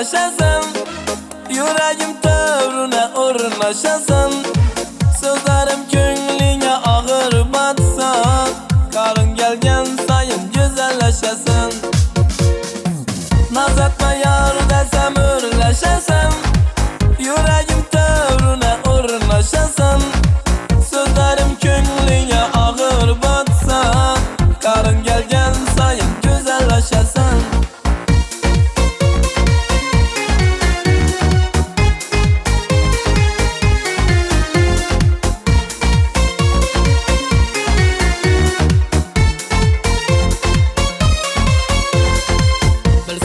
gururlaşasın. Yüreğim tövrüne uğurlaşasın. Sözlerim köngline ağır batsa, karın gelgen sayın güzelleşesin. Naz etme yar desem ürleşesin. Yüreğim tövrüne uğurlaşasın. Sözlerim köngline ağır batsa, karın gelgen sayın güzelleşesin.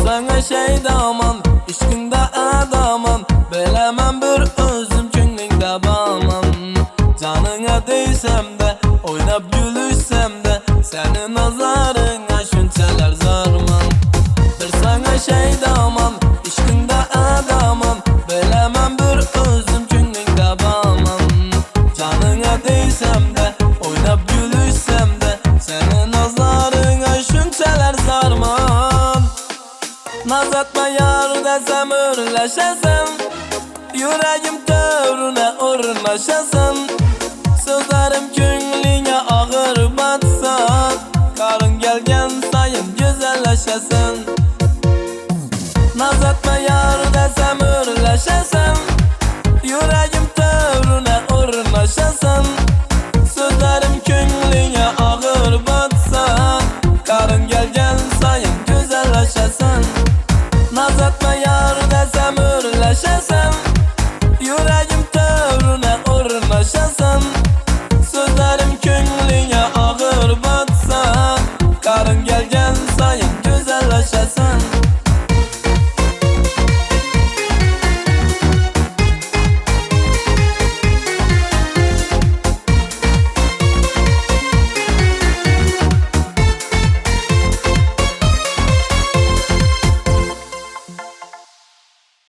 Sana şeydaman, işkinde adaman, bilemem bir özüm könglinge baman. Canına değsem de, oynap gülüşsem de, senin nazarına şunçalar zarman. Bir sana şeydaman, işkinde adaman, bilemem bir özüm könglinge baman. Canına değsem de, oynap gülüşsem de, senin nazarına şunçalar zarman. Naz etme yar desem ürleşesin. Yüreğim tövrüne uğurlaşasın. Sözlerim köngline